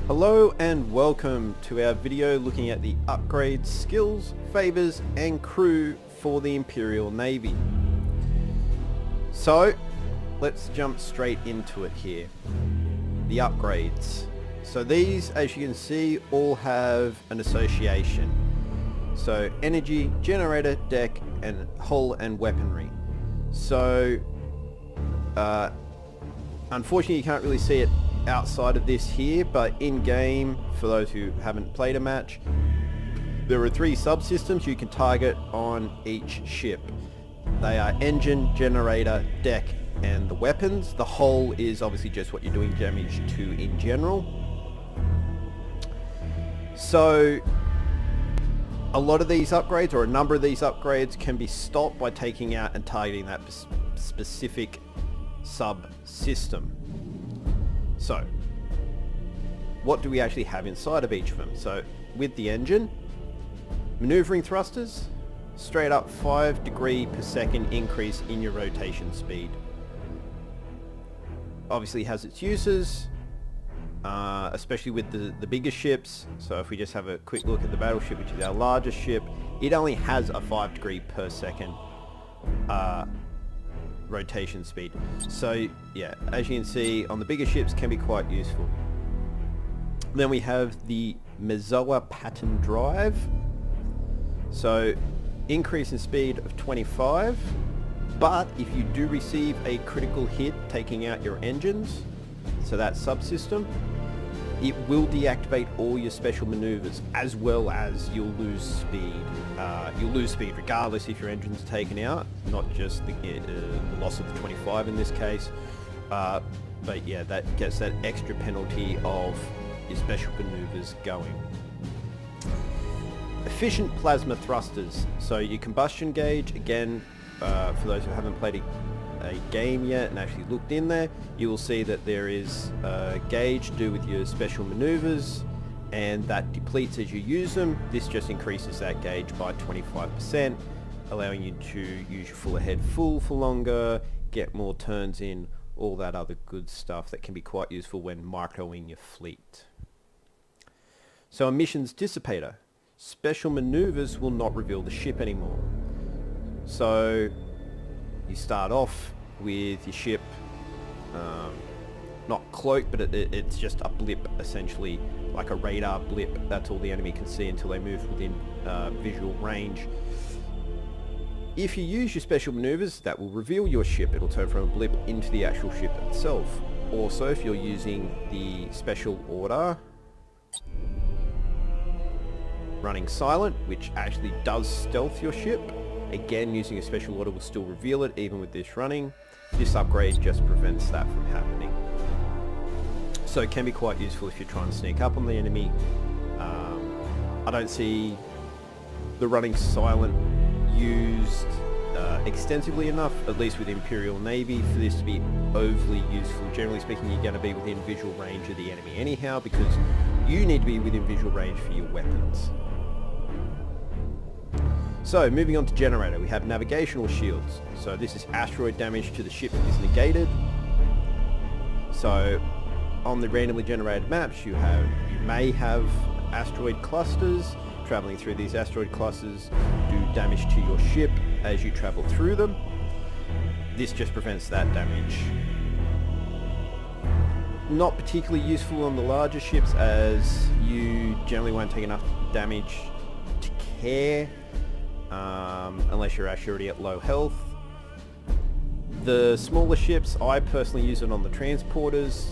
Hello and welcome to our video looking at the upgrades, skills, favours and crew for the Imperial Navy. So let's jump straight into it here. The upgrades. So these, as you can see, all have an association. So energy, generator, deck and hull and weaponry. So unfortunately you can't really see it outside of this here, but in game, for those who haven't played a match, there are 3 subsystems you can target on each ship. They are engine, generator, deck and the weapons. The hull is obviously just what you're doing damage to in general. So a lot of these upgrades, or a number of these upgrades, can be stopped by taking out and targeting that specific subsystem. So, what do we actually have inside of each of them? So, with the engine, maneuvering thrusters, straight up 5 degree per second increase in your rotation speed. Obviously has its uses, especially with the bigger ships. So if we just have a quick look at the battleship, which is our largest ship, it only has a 5 degree per second rotation speed. So yeah, as you can see, on the bigger ships can be quite useful. Then we have the Mezoa pattern drive. So increase in speed of 25, but if you do receive a critical hit taking out your engines, so that subsystem, it will deactivate all your special maneuvers, as well as you'll lose speed. You'll lose speed regardless if your engine's taken out, not just the loss of the 25 in this case. But yeah, that gets that extra penalty of your special maneuvers going. Efficient plasma thrusters. So your combustion gauge, again, for those who haven't played a game yet and actually looked in there, you will see that there is a gauge to do with your special maneuvers, and that depletes as you use them. This just increases that gauge by 25%, allowing you to use your full ahead full for longer, get more turns in, all that other good stuff that can be quite useful when microing your fleet. So emissions dissipator. Special maneuvers will not reveal the ship anymore. So you start off with your ship not cloaked, but it's just a blip, essentially like a radar blip. That's all the enemy can see until they move within visual range. If you use your special maneuvers, that will reveal your ship. It'll turn from a blip into the actual ship itself. Also, if you're using the special order running silent, which actually does stealth your ship, again, using a special order will still reveal it even with this running. This upgrade just prevents that from happening. So it can be quite useful if you're trying to sneak up on the enemy. I don't see the running silent used extensively enough, at least with Imperial Navy, for this to be overly useful. Generally speaking, you're going to be within visual range of the enemy anyhow, because you need to be within visual range for your weapons. So moving on to generator, we have navigational shields. So this is asteroid damage to the ship is negated. So on the randomly generated maps, you may have asteroid clusters. Traveling through these asteroid clusters do damage to your ship as you travel through them. This just prevents that damage. Not particularly useful on the larger ships, as you generally won't take enough damage to care. Unless you're actually already at low health. The smaller ships, I personally use it on the transporters,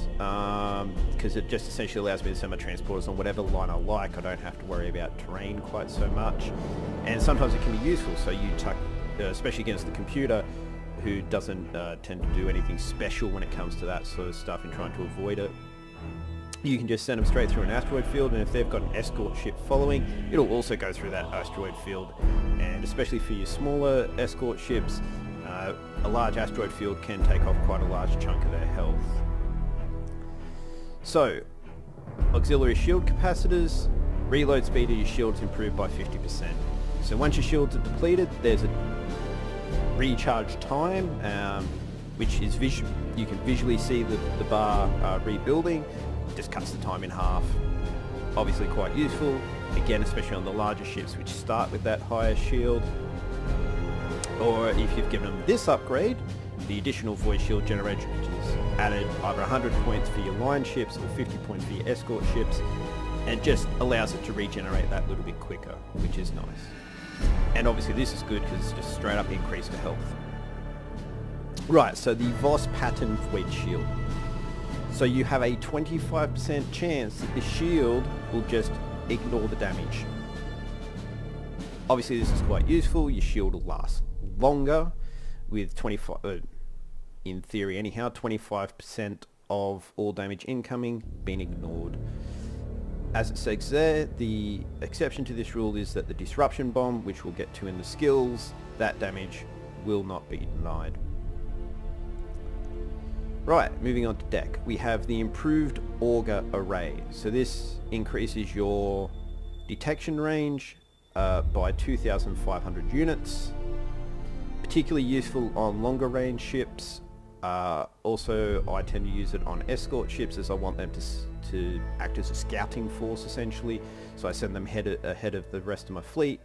because it just essentially allows me to send my transporters on whatever line I like. I don't have to worry about terrain quite so much, and sometimes it can be useful. So you tuck, especially against the computer, who doesn't tend to do anything special when it comes to that sort of stuff and trying to avoid it. You can just send them straight through an asteroid field, and if they've got an escort ship following, it'll also go through that asteroid field. And especially for your smaller escort ships, a large asteroid field can take off quite a large chunk of their health. So, auxiliary shield capacitors, reload speed of your shields improved by 50%. So once your shields are depleted, there's a recharge time, which is you can visually see the bar rebuilding. just cuts the time in half. Obviously quite useful, again especially on the larger ships which start with that higher shield. Or if you've given them this upgrade, the additional voice shield generator, which is added either 100 points for your line ships or 50 points for your escort ships, and just allows it to regenerate that little bit quicker, which is nice. And obviously this is good because it's just straight up increase to health. Right, so the Voss pattern void shield. So you have a 25% chance that the shield will just ignore the damage. Obviously this is quite useful, your shield will last longer with 25, in theory anyhow, 25% of all damage incoming being ignored. As it says there, the exception to this rule is that the disruption bomb, which we'll get to in the skills, that damage will not be denied. Right, moving on to deck. We have the improved auger array. So this increases your detection range by 2,500 units. Particularly useful on longer range ships. Also, I tend to use it on escort ships as I want them to act as a scouting force essentially. So I send them ahead of the rest of my fleet.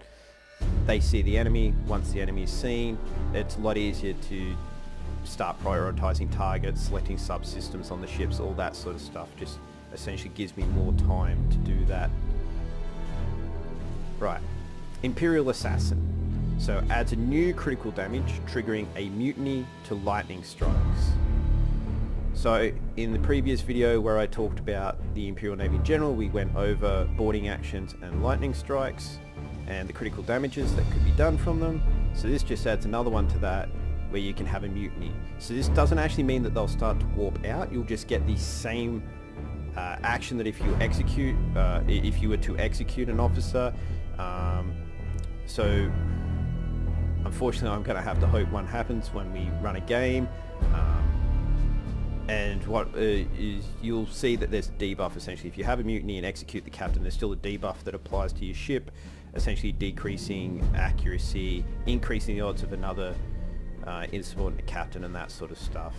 They see the enemy. Once the enemy is seen, it's a lot easier to start prioritizing targets, selecting subsystems on the ships, all that sort of stuff. Just essentially gives me more time to do that. Right, Imperial Assassin. So adds a new critical damage, triggering a mutiny to lightning strikes. So in the previous video where I talked about the Imperial Navy in general, we went over boarding actions and lightning strikes and the critical damages that could be done from them. So this just adds another one to that, where you can have a mutiny. So this doesn't actually mean that they'll start to warp out. You'll just get the same action that if you were to execute an officer. So unfortunately I'm going to have to hope one happens when we run a game. And what is, you'll see that there's a debuff essentially. If you have a mutiny and execute the captain, there's still a debuff that applies to your ship, essentially decreasing accuracy, increasing the odds of another insubordinate captain and that sort of stuff.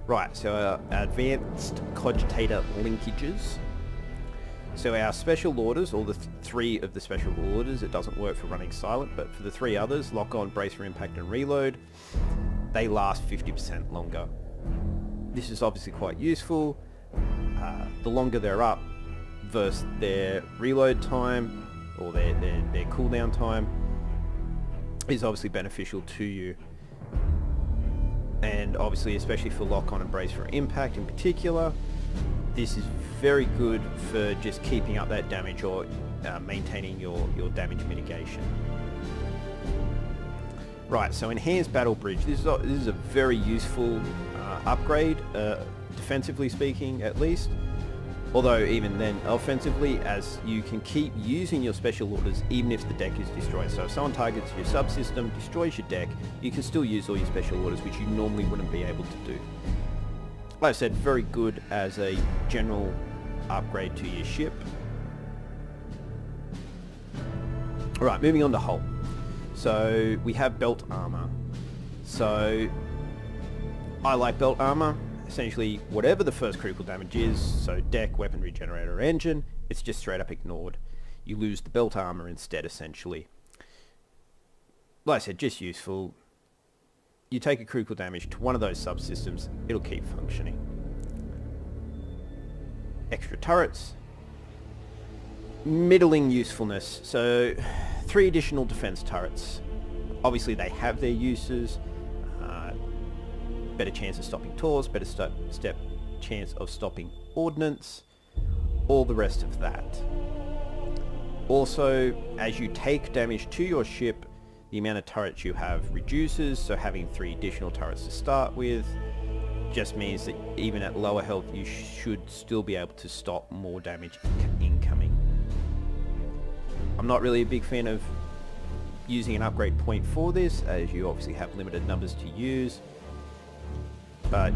Right, so our advanced cogitator linkages. So our special orders, or the three of the special orders, it doesn't work for running silent, but for the three others, lock on, brace for impact and reload, they last 50% longer. This is obviously quite useful. The longer they're up versus their reload time or their cooldown time is obviously beneficial to you. And obviously, especially for lock on and brace for impact in particular, this is very good for just keeping up that damage or maintaining your damage mitigation. Right, so enhanced battle bridge. This is a very useful upgrade, defensively speaking at least. Although even then, offensively, as you can keep using your special orders even if the deck is destroyed. So if someone targets your subsystem, destroys your deck, you can still use all your special orders, which you normally wouldn't be able to do. Like I said, very good as a general upgrade to your ship. Alright, moving on to hull. So we have belt armor. So I like belt armor. Essentially, whatever the first critical damage is, so deck, weaponry, generator, or engine, it's just straight up ignored. You lose the belt armor instead, essentially. Like I said, just useful. You take a critical damage to one of those subsystems, it'll keep functioning. Extra turrets. Middling usefulness. So 3 additional defense turrets. Obviously they have their uses. Better chance of stopping Taurs, better chance of stopping ordnance, all the rest of that. Also, as you take damage to your ship, the amount of turrets you have reduces, so having 3 additional turrets to start with just means that even at lower health you should still be able to stop more damage incoming. I'm not really a big fan of using an upgrade point for this, as you obviously have limited numbers to use. But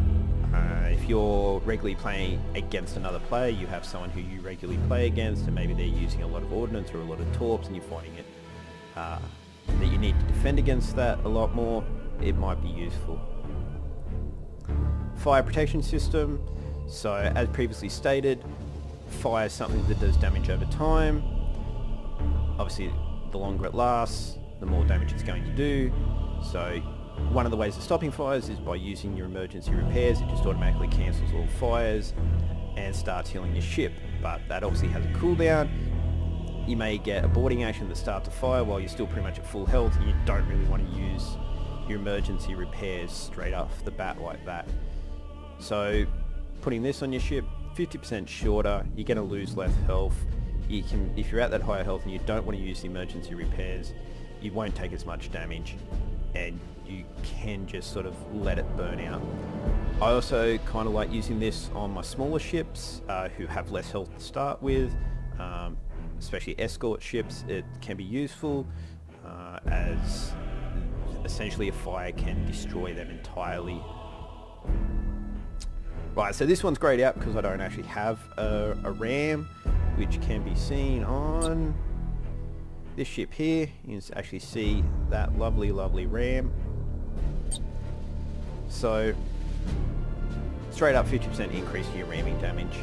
if you're regularly playing against another player, you have someone who you regularly play against, and maybe they're using a lot of ordnance or a lot of torps, and you're finding it that you need to defend against that a lot more, it might be useful. Fire protection system. So as previously stated, fire is something that does damage over time. Obviously the longer it lasts, the more damage it's going to do. So one of the ways of stopping fires is by using your emergency repairs. It just automatically cancels all fires and starts healing your ship, but that obviously has a cooldown. You may get a boarding action that starts a fire while you're still pretty much at full health, and you don't really want to use your emergency repairs straight off the bat like that. So putting this on your ship, 50% shorter, you're going to lose less health. You can, if you're at that higher health and you don't want to use the emergency repairs, you won't take as much damage, and you can just sort of let it burn out. I also kind of like using this on my smaller ships who have less health to start with, especially escort ships. It can be useful as essentially a fire can destroy them entirely. Right, so this one's grayed out because I don't actually have a ram, which can be seen on this ship here. You can actually see that lovely ram. So straight up 50% increase to your ramming damage.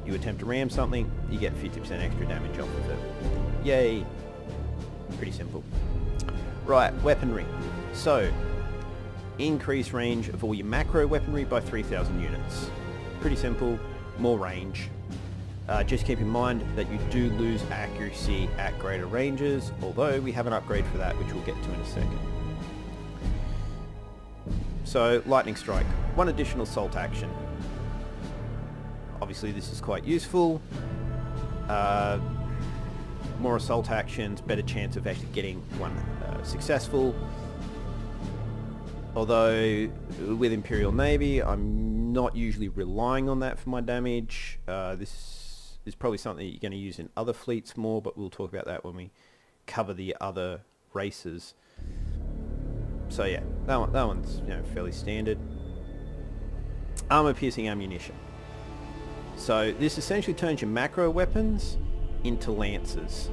You attempt to ram something, you get 50% extra damage off of it. Yay! Pretty simple. Right, weaponry. So increase range of all your macro weaponry by 3,000 units. Pretty simple, more range. Just keep in mind that you do lose accuracy at greater ranges, although we have an upgrade for that, which we'll get to in a second. So, Lightning Strike, one additional assault action. Obviously this is quite useful. More assault actions, better chance of actually getting one successful. Although with Imperial Navy, I'm not usually relying on that for my damage. This is probably something that you're going to use in other fleets more, but we'll talk about that when we cover the other races. So yeah, that one's fairly standard. Armor piercing ammunition. So this essentially turns your macro weapons into lancers,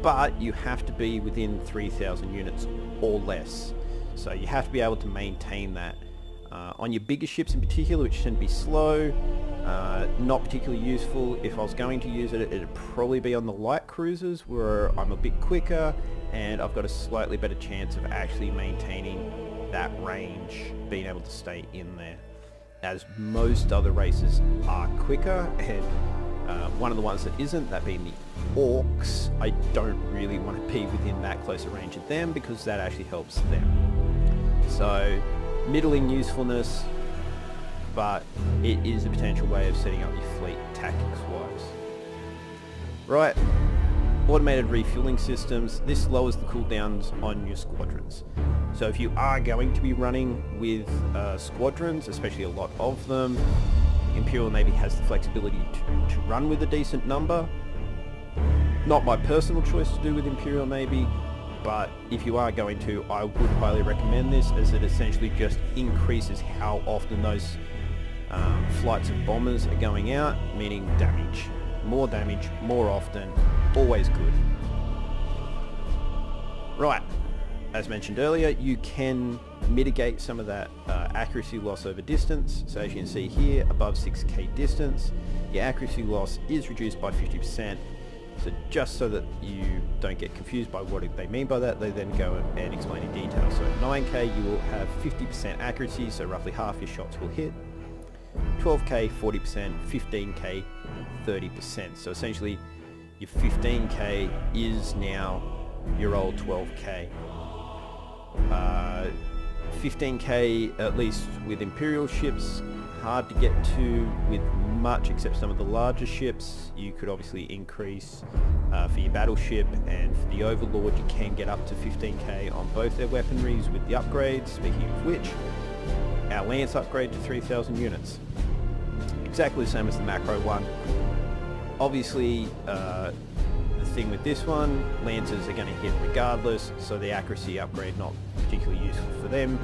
but you have to be within 3,000 units or less. So you have to be able to maintain that. On your bigger ships in particular, which tend to be slow, not particularly useful. If I was going to use it, it'd probably be on the light cruisers where I'm a bit quicker and I've got a slightly better chance of actually maintaining that range, being able to stay in there, as most other races are quicker, and one of the ones that isn't, that being the orcs, I don't really want to be within that closer range of them because that actually helps them. So middling usefulness, but it is a potential way of setting up your fleet tactics wise. Right, automated refueling systems. This lowers the cooldowns on your squadrons. So if you are going to be running with squadrons, especially a lot of them, Imperial Navy has the flexibility to run with a decent number. Not my personal choice to do with Imperial Navy, but if you are going to, I would highly recommend this, as it essentially just increases how often those flights of bombers are going out, meaning damage. More damage, more often, always good. Right, as mentioned earlier, you can mitigate some of that accuracy loss over distance. So as you can see here, above 6k distance, your accuracy loss is reduced by 50%. So just so that you don't get confused by what they mean by that, they then go and explain in detail. So at 9k you will have 50% accuracy, so roughly half your shots will hit. 12k 40%, 15k 30%. So essentially your 15k is now your old 12k. 15k, at least with Imperial ships, hard to get to with much except some of the larger ships. You could obviously increase for your battleship, and for the Overlord you can get up to 15k on both their weaponries with the upgrades. Speaking of which, our Lance upgrade to 3,000 units. Exactly the same as the macro one. Obviously the thing with this one, Lancers are going to hit regardless, so the accuracy upgrade not particularly useful for them.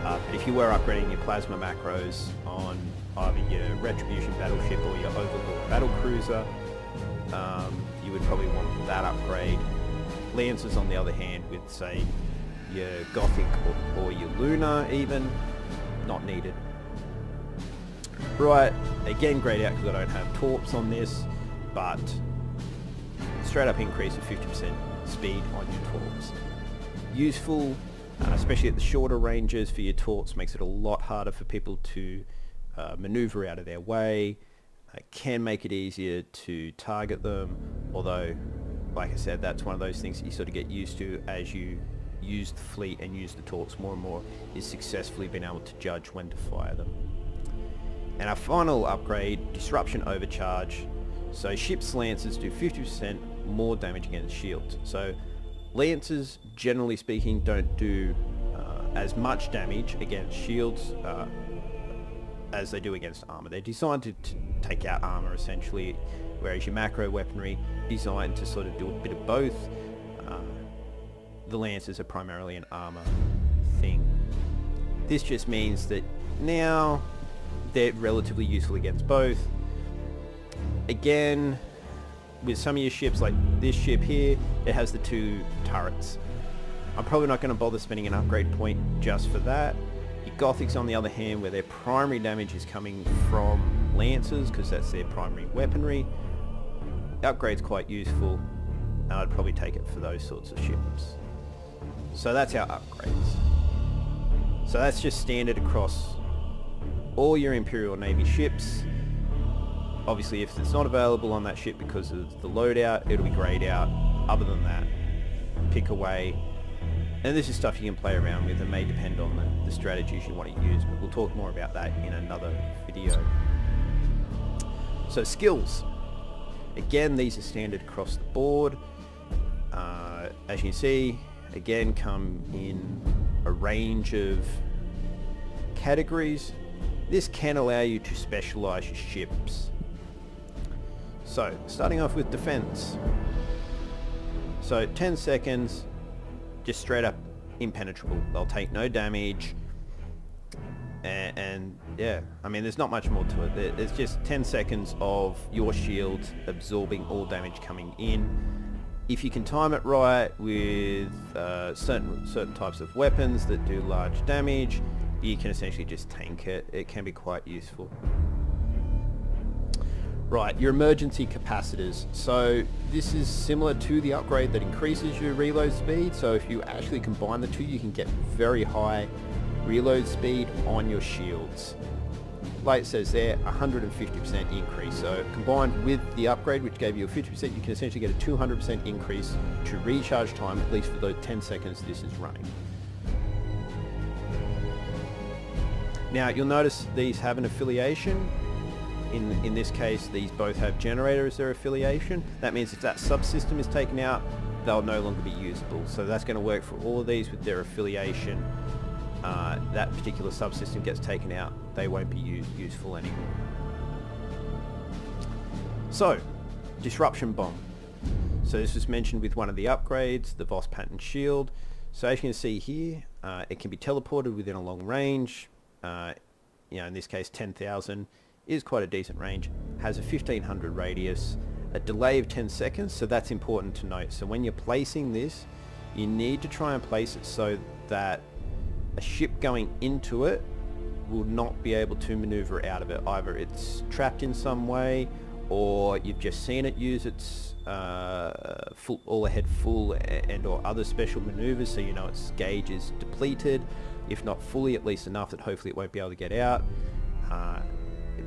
But if you were upgrading your plasma macros on either your Retribution battleship or your Overlord battlecruiser, you would probably want that upgrade. Lancers, on the other hand, with say your Gothic or your Lunar even, not needed. Right, again grayed out because I don't have torps on this, but straight up increase of 50% speed on your torps. Useful, especially at the shorter ranges for your torps, makes it a lot harder for people to maneuver out of their way. It can make it easier to target them, although, like I said, that's one of those things that you sort of get used to as you use the fleet and use the torps more and more, is successfully being able to judge when to fire them. And our final upgrade, Disruption Overcharge. So ships' Lancers do 50% more damage against shields. So Lancers, generally speaking, don't do as much damage against shields as they do against armor. They're designed to take out armor essentially, whereas your macro weaponry designed to sort of do a bit of both. The Lancers are primarily an armor thing. This just means that now they're relatively useful against both. Again, with some of your ships, like this ship here, it has the 2 turrets. I'm probably not going to bother spending an upgrade point just for that. Your Gothics, on the other hand, where their primary damage is coming from Lancers, because that's their primary weaponry, the upgrade's quite useful, and I'd probably take it for those sorts of ships. So that's our upgrades. So that's just standard across all your Imperial Navy ships. Obviously, if it's not available on that ship because of the loadout, it'll be grayed out. Other than that, pick away. And this is stuff you can play around with, and may depend on the strategies you want to use, but we'll talk more about that in another video. So skills. Again, these are standard across the board. As you can see, again, come in a range of categories. This can allow you to specialize your ships. So, starting off with defense. So, 10 seconds, just straight up impenetrable. They'll take no damage. And yeah, I mean, there's not much more to it. It's just 10 seconds of your shield absorbing all damage coming in. If you can time it right with certain types of weapons that do large damage, you can essentially just tank it. It can be quite useful. Right, your emergency capacitors. So this is similar to the upgrade that increases your reload speed. So if you actually combine the two, you can get very high reload speed on your shields. Like it says there, 150% increase. So combined with the upgrade, which gave you a 50%, you can essentially get a 200% increase to recharge time, at least for those 10 seconds this is running. Now you'll notice these have an affiliation. In this case, these both have generator as their affiliation. That means if that subsystem is taken out, they'll no longer be usable. So that's going to work for all of these with their affiliation. That particular subsystem gets taken out, they won't be useful anymore. So, disruption bomb. So this was mentioned with one of the upgrades, the Voss pattern shield. So as you can see here, it can be teleported within a long range. In this case 10,000 is quite a decent range. Has a 1500 radius, a delay of 10 seconds, so that's important to note. So when you're placing this, you need to try and place it so that a ship going into it will not be able to maneuver out of it. Either it's trapped in some way, or you've just seen it use its all ahead full and or other special maneuvers, so you know its gauge is depleted, if not fully, at least enough that hopefully it won't be able to get out.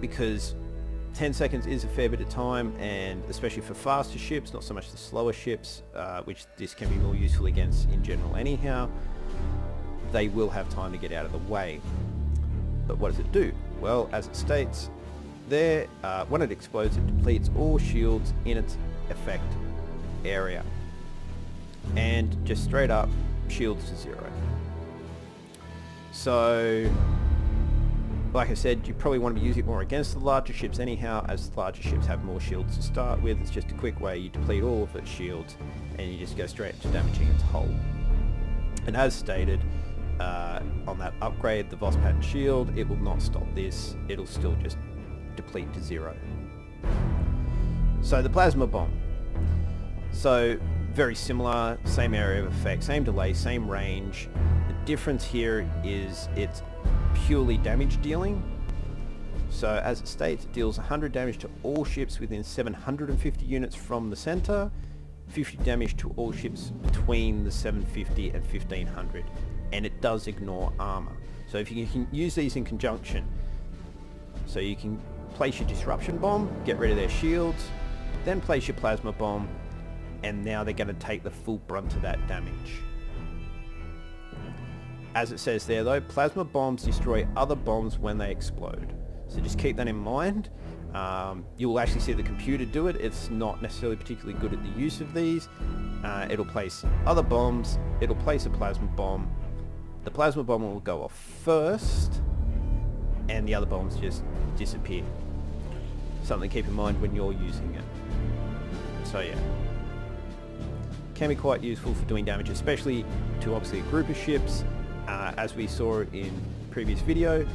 Because 10 seconds is a fair bit of time, and especially for faster ships, not so much the slower ships, which this can be more useful against in general anyhow, they will have time to get out of the way. But what does it do? Well, as it states there, when it explodes, it depletes all shields in its effect area, and just straight up shields to zero. So like I said, you probably want to be using it more against the larger ships anyhow, as the larger ships have more shields to start with. It's just a quick way, you deplete all of its shields and you just go straight to damaging its hull. And as stated, on that upgrade, the Voss pattern shield, it will not stop this, it'll still just deplete to zero. So the plasma bomb. So very similar, same area of effect, same delay, same range. The difference here is it's purely damage dealing. So as it states, it deals 100 damage to all ships within 750 units from the center, 50 damage to all ships between the 750 and 1500, and it does ignore armor. So if you can use these in conjunction, so you can place your disruption bomb, get rid of their shields, then place your plasma bomb, and now they're going to take the full brunt of that damage. As it says there though, plasma bombs destroy other bombs when they explode. So just keep that in mind. You will actually see the computer do it. It's not necessarily particularly good at the use of these. It'll place other bombs, it'll place a plasma bomb. The plasma bomb will go off first, and the other bombs just disappear. Something to keep in mind when you're using it. So yeah. Can be quite useful for doing damage, especially to obviously a group of ships. As we saw in previous video,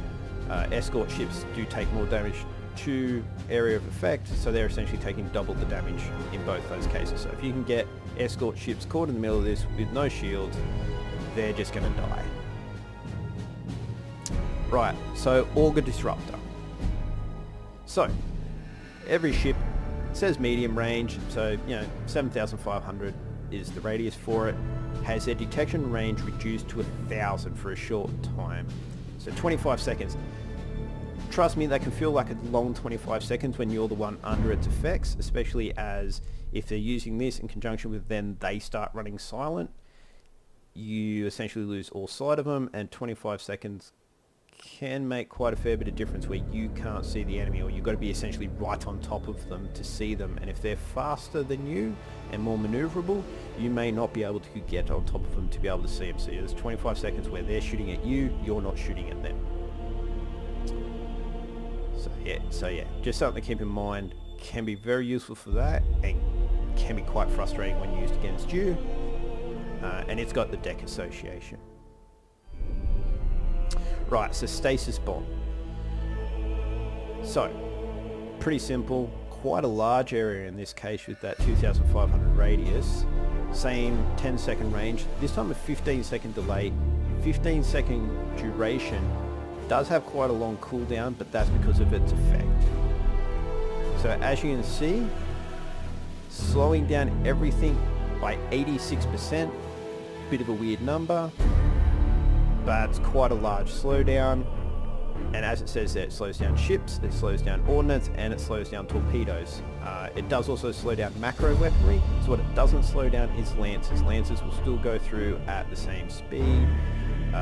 escort ships do take more damage to area of effect, so they're essentially taking double the damage in both those cases. So if you can get escort ships caught in the middle of this with no shields, they're just going to die. Right, so Auger Disruptor. So every ship says medium range, so 7,500 is the radius for it, has their detection range reduced to 1,000 for a short time. So 25 seconds. Trust me, that can feel like a long 25 seconds when you're the one under its effects, especially as if they're using this in conjunction with then they start running silent, you essentially lose all sight of them, and 25 seconds can make quite a fair bit of difference where you can't see the enemy, or you've got to be essentially right on top of them to see them, and if they're faster than you and more maneuverable, you may not be able to get on top of them to be able to see them. So there's 25 seconds where they're shooting at you, you're not shooting at them. So yeah, just something to keep in mind. Can be very useful for that, and can be quite frustrating when used against you. And it's got the deck association. Right, so stasis bomb. So, pretty simple, quite a large area in this case with that 2,500 radius. Same 10-second range, this time a 15-second delay, 15-second duration. Does have quite a long cooldown, but that's because of its effect. So as you can see, slowing down everything by 86%, bit of a weird number, but it's quite a large slowdown. And as it says there, it slows down ships, it slows down ordnance, and it slows down torpedoes. It does also slow down macro weaponry, so what it doesn't slow down is lancers. Lancers will still go through at the same speed.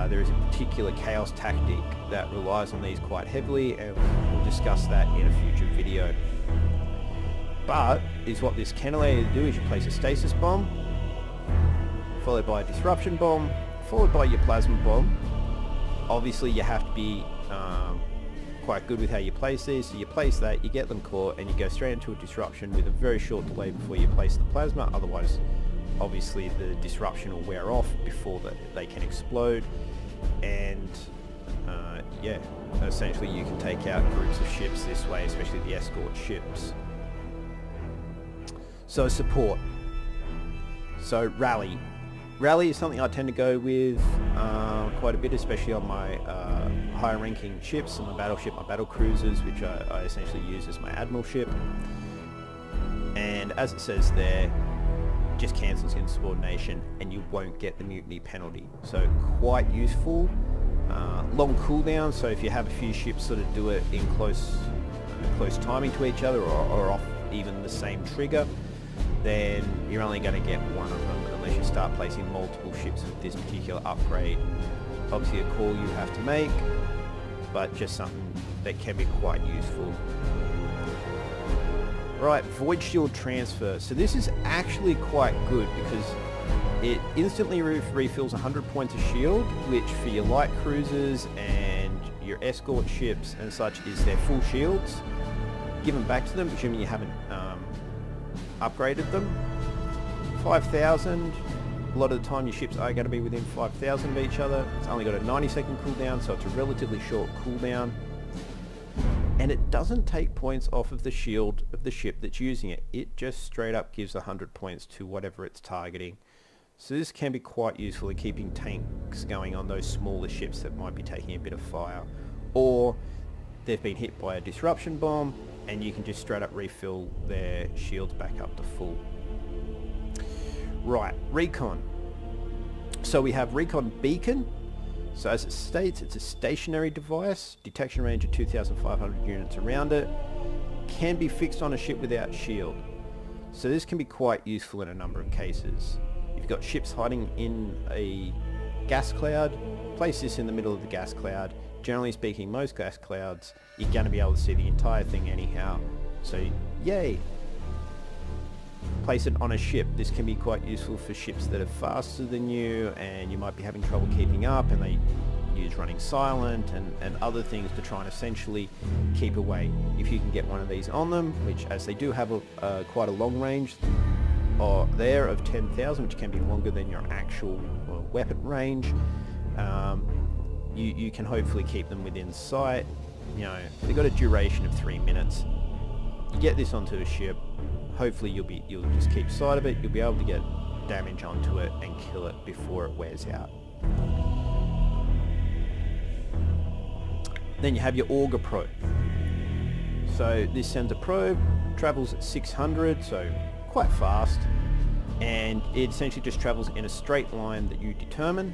There is a particular chaos tactic that relies on these quite heavily, and we'll discuss that in a future video. But is what this can allow you to do is you place a stasis bomb, followed by a disruption bomb, followed by your plasma bomb. Obviously you have to be quite good with how you place these, so you place that, you get them caught, and you go straight into a disruption with a very short delay before you place the plasma. Otherwise, obviously the disruption will wear off before they can explode, and yeah, essentially you can take out groups of ships this way, especially the escort ships. So support. So rally. Rally is something I tend to go with quite a bit, especially on my higher ranking ships, on my battleship, my battle cruisers, which I essentially use as my admiral ship. And as it says there, just cancels insubordination and you won't get the mutiny penalty. So quite useful. Long cooldown, so if you have a few ships sort of do it in close timing to each other, or off even the same trigger, then you're only going to get one of them unless you start placing multiple ships with this particular upgrade. Obviously a call you have to make, but just something that can be quite useful. Right, Void Shield Transfer. So this is actually quite good because it instantly refills 100 points of shield, which for your light cruisers and your escort ships and such is their full shields. Give them back to them, assuming you haven't upgraded them. 5,000. A lot of the time your ships are going to be within 5,000 of each other. It's only got a 90-second cooldown, so it's a relatively short cooldown. And it doesn't take points off of the shield of the ship that's using it. It just straight up gives 100 points to whatever it's targeting. So this can be quite useful in keeping tanks going on those smaller ships that might be taking a bit of fire. Or they've been hit by a disruption bomb, and you can just straight up refill their shields back up to full. Right, Recon. So we have Recon Beacon. So as it states, it's a stationary device, detection range of 2,500 units around it, can be fixed on a ship without shield. So this can be quite useful in a number of cases. If you've got ships hiding in a gas cloud, place this in the middle of the gas cloud. Generally speaking, most gas clouds, you're going to be able to see the entire thing anyhow. So yay! Place it on a ship. This can be quite useful for ships that are faster than you and you might be having trouble keeping up, and they use running silent and other things to try and essentially keep away. If you can get one of these on them, which as they do have quite a long range there of 10,000, which can be longer than your actual weapon range, you can hopefully keep them within sight. You know, they've got a duration of 3 minutes. You get this onto a ship, hopefully you'll just keep sight of it, you'll be able to get damage onto it and kill it before it wears out. Then you have your auger probe. So this sends a probe, travels at 600, so quite fast, and it essentially just travels in a straight line that you determine.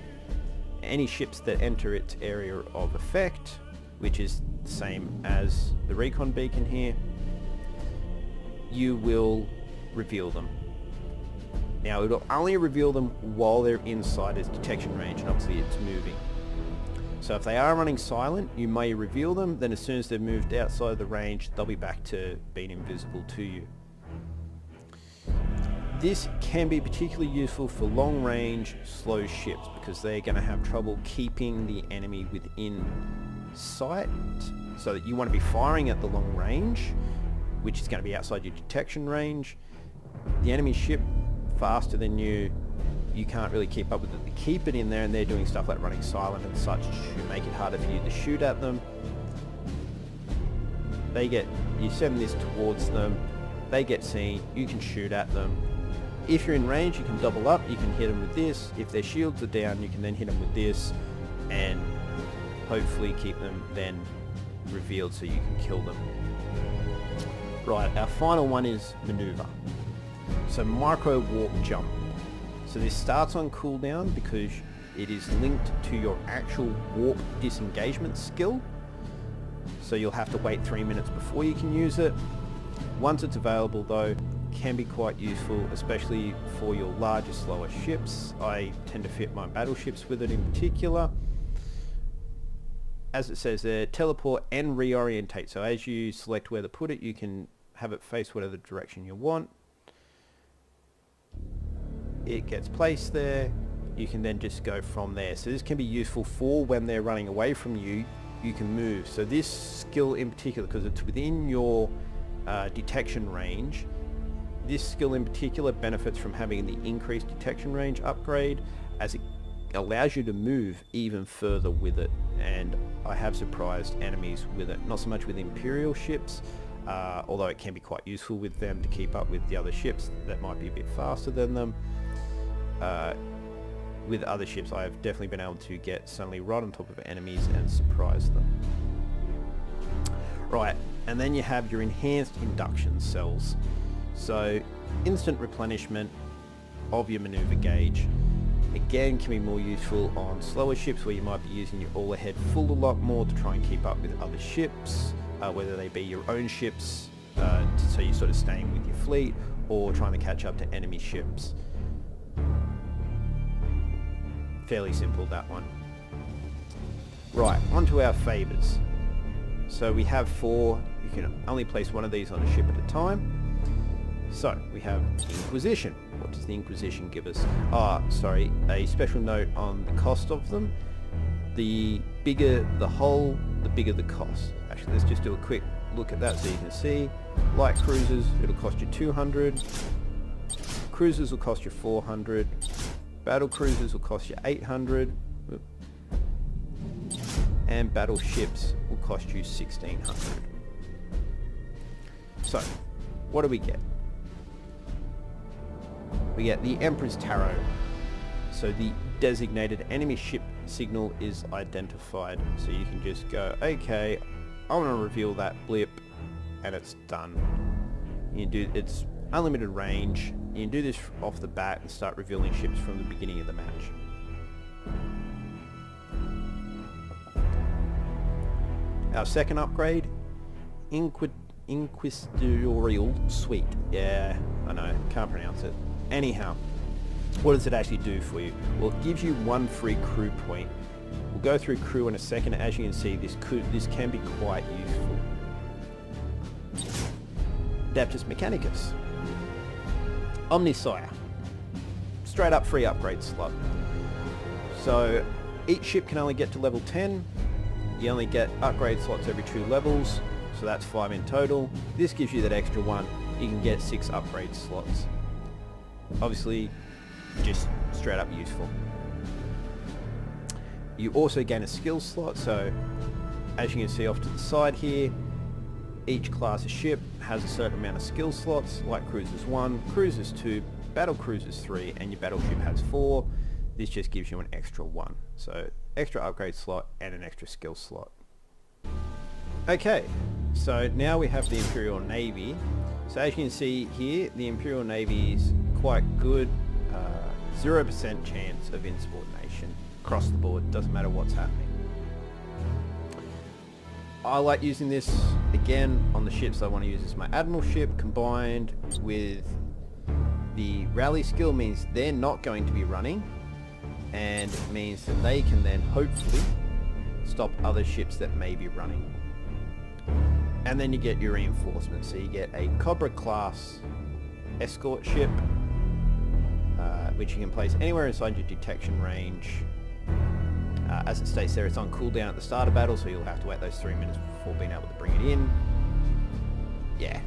Any ships that enter its area of effect, which is the same as the Recon beacon here, you will reveal them. Now it'll only reveal them while they're inside its detection range, and obviously it's moving. So if they are running silent, you may reveal them, then as soon as they've moved outside the range, they'll be back to being invisible to you. This can be particularly useful for long range, slow ships, because they're going to have trouble keeping the enemy within sight, so that you want to be firing at the long range, which is going to be outside your detection range. The enemy ship, faster than you can't really keep up with it. They keep it in there, and they're doing stuff like running silent and such to make it harder for you to shoot at them. You send this towards them, they get seen, you can shoot at them. If you're in range, you can double up, you can hit them with this. If their shields are down, you can then hit them with this, and hopefully keep them then revealed so you can kill them. Right, our final one is maneuver. So micro warp jump. So this starts on cooldown because it is linked to your actual warp disengagement skill. So you'll have to wait 3 minutes before you can use it. Once it's available though, can be quite useful, especially for your larger, slower ships. I tend to fit my battleships with it in particular. As it says there, teleport and reorientate. So as you select where to put it, you can have it face whatever direction you want. It gets placed there. You can then just go from there. So this can be useful for when they're running away from you, you can move. So this skill in particular, because it's within your detection range, this skill in particular benefits from having the increased detection range upgrade, as it allows you to move even further with it, and I have surprised enemies with it. Not so much with Imperial ships, although it can be quite useful with them to keep up with the other ships that might be a bit faster than them. With other ships, I have definitely been able to get suddenly right on top of enemies and surprise them. Right, and then you have your enhanced induction cells. So instant replenishment of your maneuver gauge. Again, can be more useful on slower ships where you might be using your all ahead full a lot more to try and keep up with other ships, whether they be your own ships, so you're sort of staying with your fleet, or trying to catch up to enemy ships. Fairly simple, that one. Right, onto our favours. So we have 4. You can only place one of these on a ship at a time. So we have Inquisition. What does the Inquisition give us? A special note on the cost of them. The bigger the hull, the bigger the cost. Actually, let's just do a quick look at that so you can see. Light cruisers, it'll cost you 200. Cruisers will cost you 400. Battle cruisers will cost you 800. And battleships will cost you 1600. So, what do we get? We get the Emperor's Tarot. So the designated enemy ship signal is identified. So you can just go, okay, I want to reveal that blip, and it's done. It's unlimited range. You can do this off the bat and start revealing ships from the beginning of the match. Our second upgrade, Inquisitorial Suite. Yeah, I know, can't pronounce it. Anyhow, what does it actually do for you? Well, it gives you 1 free crew point. We'll go through crew in a second. As you can see, this can be quite useful. Adeptus Mechanicus. Omnisire. Straight up free upgrade slot. So each ship can only get to level 10. You only get upgrade slots every 2 levels, so that's 5 in total. This gives you that extra 1. You can get 6 upgrade slots. Obviously, just straight up useful. You also gain a skill slot, so as you can see off to the side here, each class of ship has a certain amount of skill slots, like Cruisers 1, Cruisers 2, Battle Cruisers 3, and your battleship has 4. This just gives you an extra 1. So extra upgrade slot and an extra skill slot. Okay, so now we have the Imperial Navy. So as you can see here, the Imperial Navy is quite good. 0% chance of insubordination across the board, doesn't matter what's happening. I like using this again on the ships I want to use as my Admiral ship, combined with the rally skill means they're not going to be running, and it means that they can then hopefully stop other ships that may be running. And then you get your reinforcements, so you get a Cobra class escort ship, which you can place anywhere inside your detection range. As it states there, it's on cooldown at the start of battle, so you'll have to wait those 3 minutes before being able to bring it in. Yeah.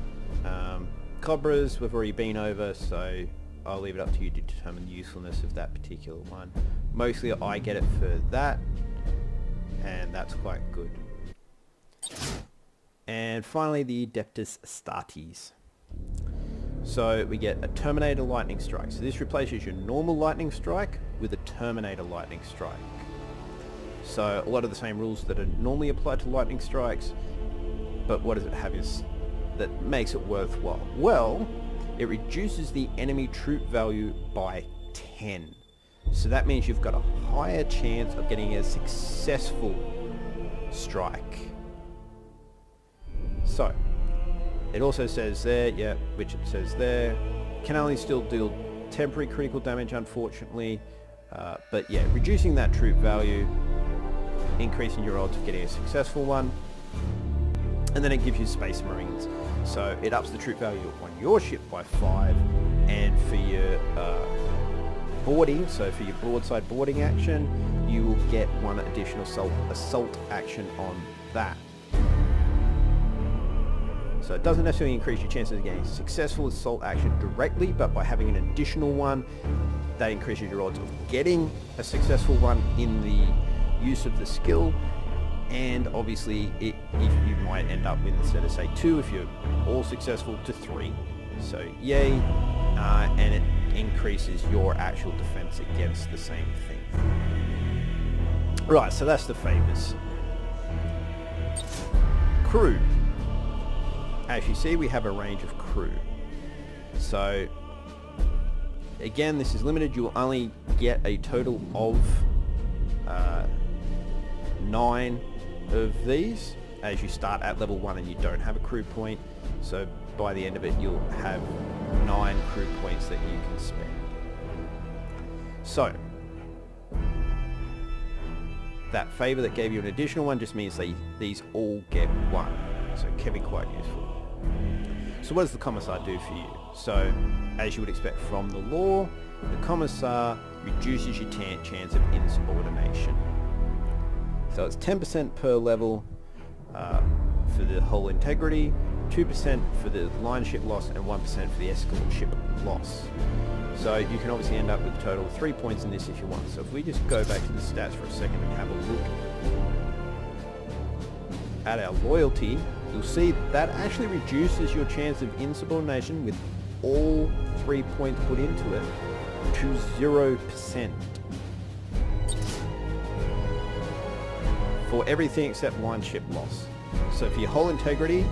Cobras we've already been over, so I'll leave it up to you to determine the usefulness of that particular one. Mostly I get it for that, and that's quite good. And finally, the Adeptus Astartes. So we get a Terminator Lightning Strike. So this replaces your normal Lightning Strike with a Terminator Lightning Strike. So a lot of the same rules that are normally applied to Lightning Strikes, but what does it have is that makes it worthwhile? Well, it reduces the enemy troop value by 10. So that means you've got a higher chance of getting a successful strike. So, it also says there, yeah, which it says there, can only still deal temporary critical damage, unfortunately, but yeah, reducing that troop value, increasing your odds of getting a successful one, and then it gives you Space Marines. So it ups the troop value on your ship by 5, and for your boarding, so for your broadside boarding action, you will get 1 additional assault action on that. So it doesn't necessarily increase your chances of getting a successful assault action directly, but by having an additional one, that increases your odds of getting a successful one in the use of the skill. And obviously if you might end up with, instead of say 2, if you're all successful, to 3. So yay, and it increases your actual defense against the same thing. Right, so that's the Favours. Crew. As you see, we have a range of crew. So again, this is limited. You will only get a total of 9 of these as you start at level 1 and you don't have a crew point. So by the end of it, you'll have 9 crew points that you can spend. So that favour that gave you an additional one just means these all get 1. So it can be quite useful. So what does the Commissar do for you? So, as you would expect from the law, the Commissar reduces your chance of insubordination. So it's 10% per level for the whole integrity, 2% for the line ship loss, and 1% for the escort ship loss. So you can obviously end up with a total of 3 points in this if you want. So if we just go back to the stats for a second and have a look at our loyalty, you'll see that actually reduces your chance of insubordination with all 3 points put into it to 0%. For everything except line ship loss. So for your hull integrity,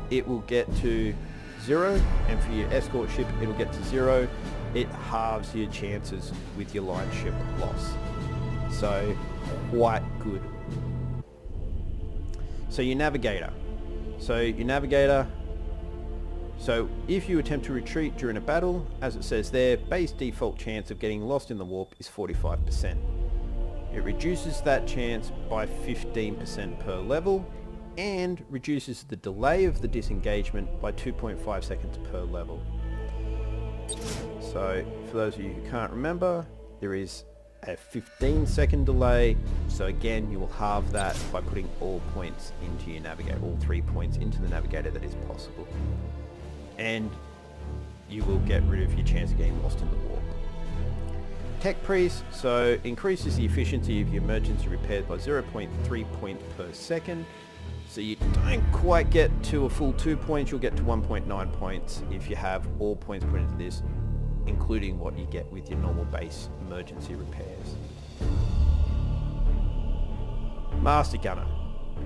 it will get to 0, and for your escort ship, it'll get to 0. It halves your chances with your line ship loss. So quite good. So your navigator. So if you attempt to retreat during a battle, as it says there, base default chance of getting lost in the warp is 45%. It reduces that chance by 15% per level and reduces the delay of the disengagement by 2.5 seconds per level. So for those of you who can't remember, there is a 15-second delay, so again you will halve that by putting all points into your navigator, all 3 points into the navigator that is possible, and you will get rid of your chance of getting lost in the warp. Tech Priest, so increases the efficiency of your emergency repairs by 0.3 points per second, so you don't quite get to a full 2 points, you'll get to 1.9 points if you have all points put into this, including what you get with your normal base emergency repairs. Master Gunner.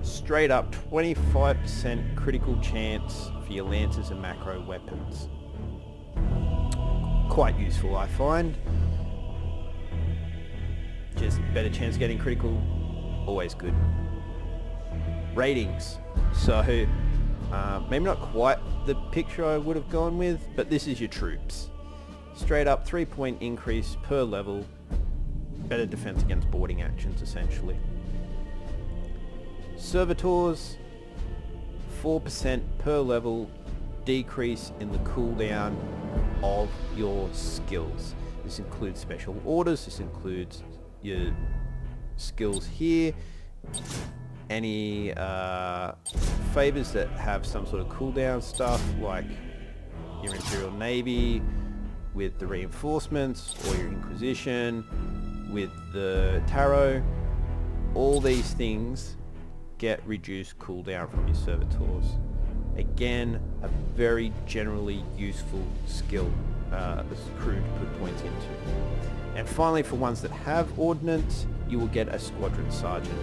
Straight up 25% critical chance for your lancers and macro weapons. Quite useful, I find. Just better chance of getting critical, always good. Ratings. So, maybe not quite the picture I would have gone with, but this is your troops. Straight up 3-point increase per level, better defense against boarding actions essentially. Servitors, 4% per level decrease in the cooldown of your skills. This includes special orders, this includes your skills here, any favors that have some sort of cooldown stuff like your Imperial Navy with the reinforcements, or your Inquisition with the Tarot. All these things get reduced cooldown from your servitors. Again, a very generally useful skill as crew to put points into. And finally, for ones that have ordnance, you will get a squadron sergeant.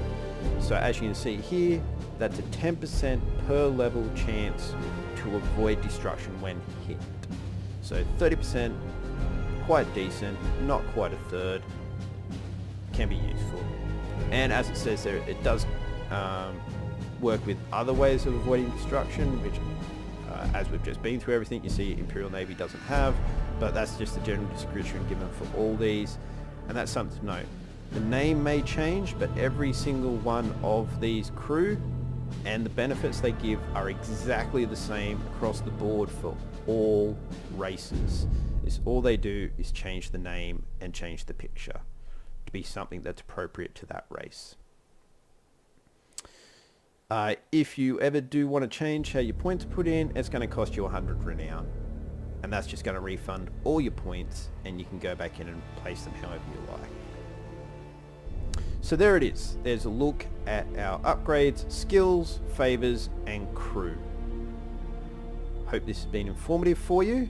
So as you can see here, that's a 10% per level chance to avoid destruction when hit. So 30%, quite decent, not quite a third, can be useful. And as it says there, it does work with other ways of avoiding destruction, which as we've just been through everything, you see Imperial Navy doesn't have, but that's just the general description given for all these, and that's something to note. The name may change, but every single one of these crew and the benefits they give are exactly the same across the board for all races. It's all they do is change the name and change the picture to be something that's appropriate to that race. If you ever do want to change how your points are put in, it's going to cost you 100 renown, and that's just going to refund all your points, and you can go back in and place them however you like. So there it is. There's a look at our upgrades, skills, favors, and crew. Hope this has been informative for you,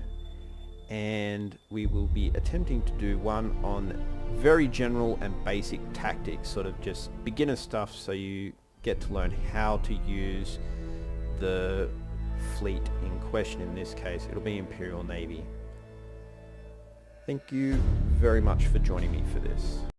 and we will be attempting to do one on very general and basic tactics, sort of just beginner stuff, so you get to learn how to use the fleet in question. In this case, it'll be Imperial Navy. Thank you very much for joining me for this.